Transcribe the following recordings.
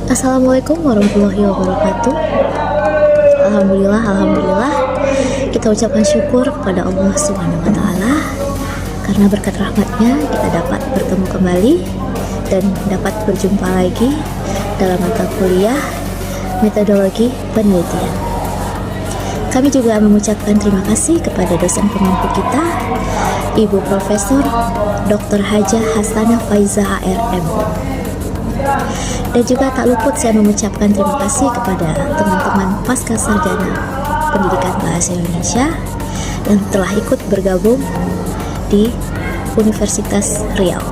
Assalamualaikum warahmatullahi wabarakatuh. Alhamdulillah, kita ucapkan syukur kepada Allah Subhanahu wa Ta'ala karena berkat rahmatnya kita dapat bertemu kembali dan dapat berjumpa lagi dalam mata kuliah metodologi penelitian. Kami juga mengucapkan terima kasih kepada dosen pemampu kita, Ibu Profesor Dr. Hajah Hasanah Faizah ARM. Dan juga tak luput saya mengucapkan terima kasih kepada teman-teman pasca sarjana pendidikan bahasa Indonesia yang telah ikut bergabung di Universitas Riau.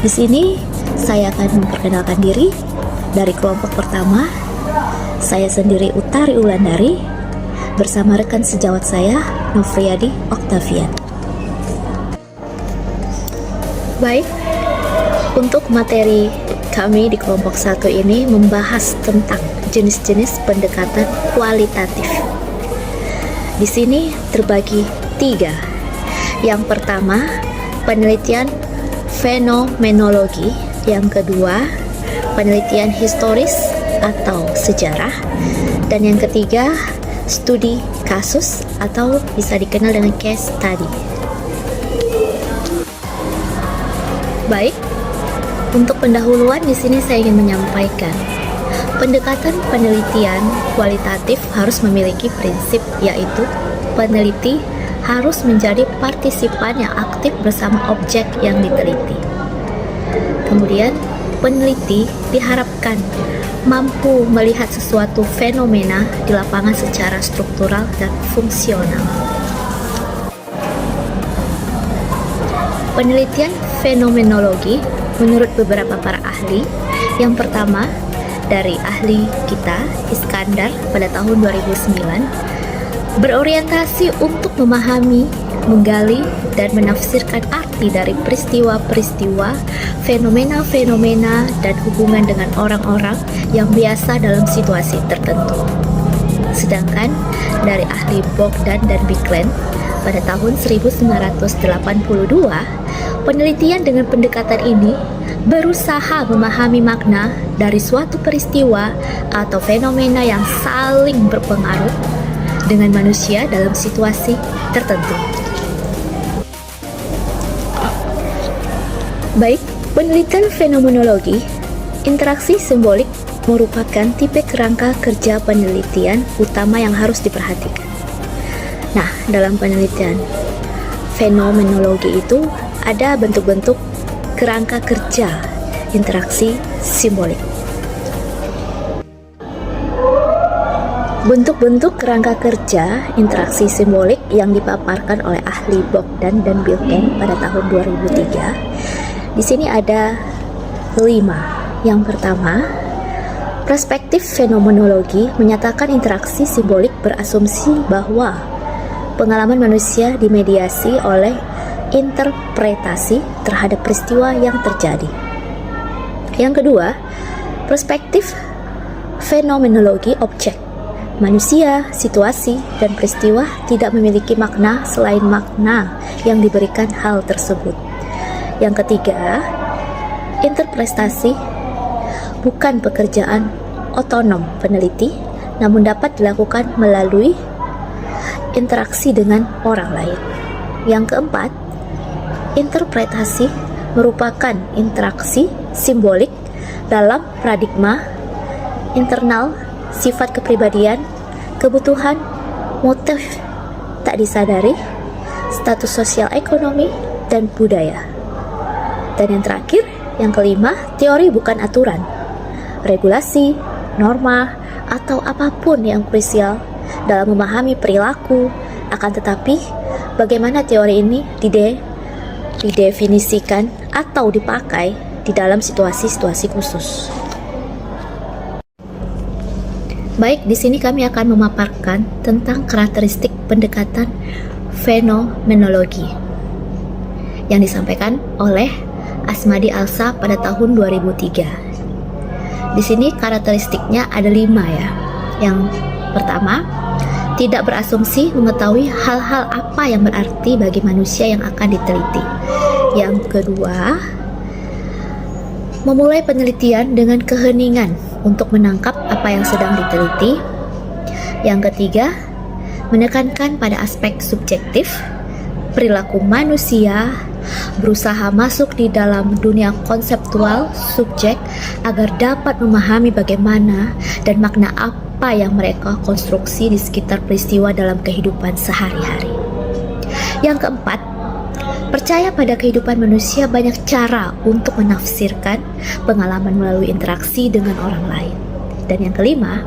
Di sini saya akan memperkenalkan diri dari kelompok pertama. Saya sendiri Utari Ulandari bersama rekan sejawat saya Nofriyadi Oktavian. Baik, untuk materi kami di kelompok 1 ini membahas tentang jenis-jenis pendekatan kualitatif. Di sini terbagi 3. Yang pertama, penelitian fenomenologi. Yang kedua, penelitian historis atau sejarah. Dan yang ketiga, studi kasus atau bisa dikenal dengan case study. Baik, untuk pendahuluan di sini saya ingin menyampaikan pendekatan penelitian kualitatif harus memiliki prinsip, yaitu peneliti harus menjadi partisipan yang aktif bersama objek yang diteliti. Kemudian, peneliti diharapkan mampu melihat sesuatu fenomena di lapangan secara struktural dan fungsional. Penelitian fenomenologi menurut beberapa para ahli, yang pertama dari ahli kita Iskandar pada tahun 2009, berorientasi untuk memahami, menggali, dan menafsirkan arti dari peristiwa-peristiwa, fenomena-fenomena, dan hubungan dengan orang-orang yang biasa dalam situasi tertentu. Sedangkan dari ahli Bogdan dan Biklen pada tahun 1982, penelitian dengan pendekatan ini berusaha memahami makna dari suatu peristiwa atau fenomena yang saling berpengaruh dengan manusia dalam situasi tertentu. Baik, penelitian fenomenologi, interaksi simbolik merupakan tipe kerangka kerja penelitian utama yang harus diperhatikan. Nah, dalam penelitian fenomenologi itu ada bentuk-bentuk kerangka kerja interaksi simbolik. Bentuk-bentuk kerangka kerja interaksi simbolik yang dipaparkan oleh ahli Bogdan dan Biklen pada tahun 2003. Di sini ada 5. Yang pertama, perspektif fenomenologi menyatakan interaksi simbolik berasumsi bahwa pengalaman manusia dimediasi oleh interpretasi terhadap peristiwa yang terjadi. Yang kedua, perspektif fenomenologi objek. Manusia, situasi, dan peristiwa tidak memiliki makna selain makna yang diberikan hal tersebut. Yang ketiga, interpretasi bukan pekerjaan otonom peneliti, namun dapat dilakukan melalui interaksi dengan orang lain. Yang keempat, interpretasi merupakan interaksi simbolik dalam paradigma internal sifat kepribadian, kebutuhan, motif tak disadari, status sosial ekonomi, dan budaya. Dan yang terakhir, yang kelima, teori bukan aturan, regulasi, norma, atau apapun yang krusial dalam memahami perilaku. Akan tetapi, bagaimana teori ini didefinisikan atau dipakai di dalam situasi-situasi khusus. Baik, di sini kami akan memaparkan tentang karakteristik pendekatan fenomenologi yang disampaikan oleh Asmadi Alsa pada tahun 2003. Di sini karakteristiknya ada 5 ya. Yang pertama, tidak berasumsi mengetahui hal-hal apa yang berarti bagi manusia yang akan diteliti. Yang kedua, Memulai penelitian dengan keheningan untuk menangkap apa yang sedang diteliti. Yang ketiga, menekankan pada aspek subjektif, perilaku manusia, berusaha masuk di dalam dunia konseptual subjek agar dapat memahami bagaimana dan makna apa yang mereka konstruksi di sekitar peristiwa dalam kehidupan sehari-hari. Yang keempat, percaya pada kehidupan manusia banyak cara untuk menafsirkan pengalaman melalui interaksi dengan orang lain. Dan yang kelima,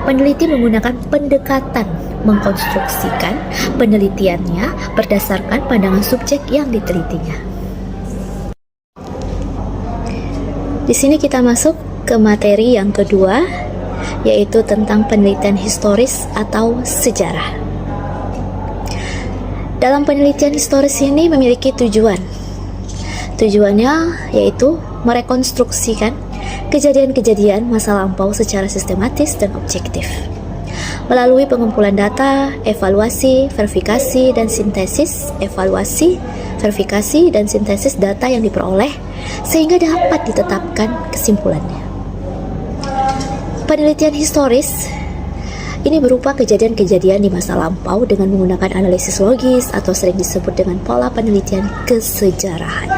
peneliti menggunakan pendekatan mengkonstruksikan penelitiannya berdasarkan pandangan subjek yang ditelitinya. Di sini kita masuk ke materi yang kedua, yaitu tentang penelitian historis atau sejarah. Dalam penelitian historis ini memiliki tujuan. Tujuannya yaitu merekonstruksikan kejadian-kejadian masa lampau secara sistematis dan objektif. Melalui pengumpulan data, evaluasi, verifikasi, dan sintesis, data yang diperoleh sehingga dapat ditetapkan kesimpulannya. Penelitian historis ini berupa kejadian-kejadian di masa lampau dengan menggunakan analisis logis atau sering disebut dengan pola penelitian kesejarahan.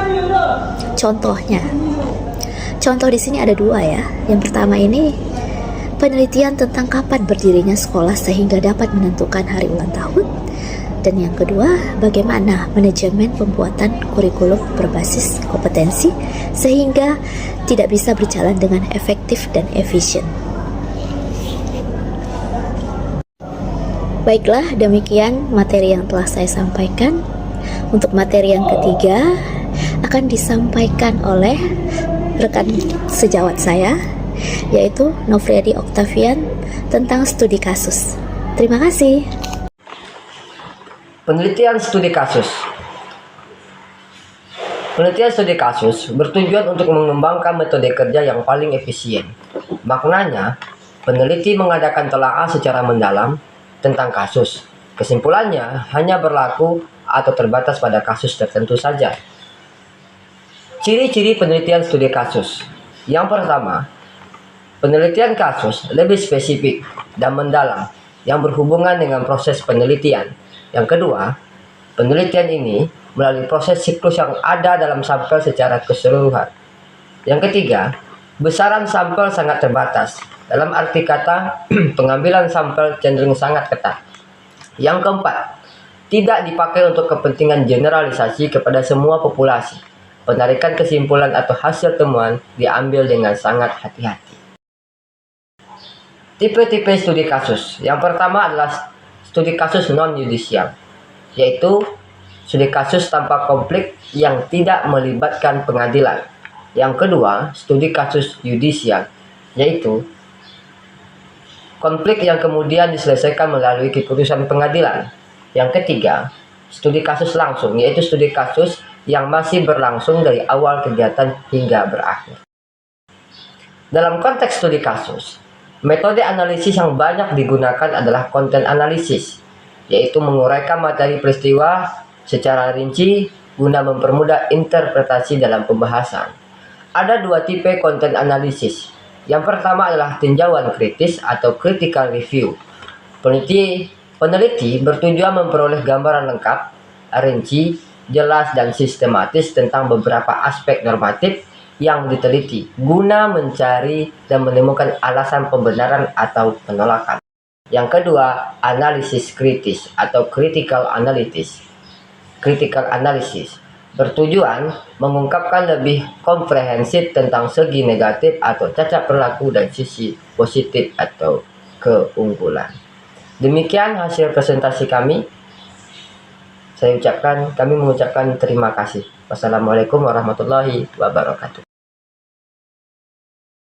Contoh di sini ada dua ya. Yang pertama ini penelitian tentang kapan berdirinya sekolah sehingga dapat menentukan hari ulang tahun. Dan yang kedua, bagaimana manajemen pembuatan kurikulum berbasis kompetensi sehingga tidak bisa berjalan dengan efektif dan efisien. Baiklah, demikian materi yang telah saya sampaikan. Untuk materi yang ketiga akan disampaikan oleh rekan sejawat saya, yaitu Nofriadi Octavian tentang studi kasus. Terima kasih. Penelitian studi kasus. Penelitian studi kasus bertujuan untuk mengembangkan metode kerja yang paling efisien. Maknanya, peneliti mengadakan telaah secara mendalam tentang kasus. Kesimpulannya hanya berlaku atau terbatas pada kasus tertentu saja. Ciri-ciri penelitian studi kasus. Yang pertama, penelitian kasus lebih spesifik dan mendalam yang berhubungan dengan proses penelitian. Yang kedua, penelitian ini melalui proses siklus yang ada dalam sampel secara keseluruhan. Yang ketiga, besaran sampel sangat terbatas. Dalam arti kata, pengambilan sampel cenderung sangat ketat. Yang keempat, tidak dipakai untuk kepentingan generalisasi kepada semua populasi. Penarikan kesimpulan atau hasil temuan diambil dengan sangat hati-hati. Tipe-tipe studi kasus. Yang pertama adalah studi kasus non-yudisial, yaitu studi kasus tanpa konflik yang tidak melibatkan pengadilan. Yang kedua, studi kasus yudisial, yaitu konflik yang kemudian diselesaikan melalui keputusan pengadilan. Yang ketiga, studi kasus langsung, yaitu studi kasus yang masih berlangsung dari awal kegiatan hingga berakhir. Dalam konteks studi kasus, metode analisis yang banyak digunakan adalah konten analisis, yaitu menguraikan materi peristiwa secara rinci guna mempermudah interpretasi dalam pembahasan. Ada dua tipe konten analisis. Yang pertama adalah tinjauan kritis atau critical review. Peneliti bertujuan memperoleh gambaran lengkap, rinci, jelas, dan sistematis tentang beberapa aspek normatif yang diteliti guna mencari dan menemukan alasan pembenaran atau penolakan. Yang kedua, analisis kritis atau critical analysis bertujuan mengungkapkan lebih komprehensif tentang segi negatif atau cacat perilaku dan sisi positif atau keunggulan. Demikian hasil presentasi kami. Kami mengucapkan terima kasih. Wassalamualaikum warahmatullahi wabarakatuh.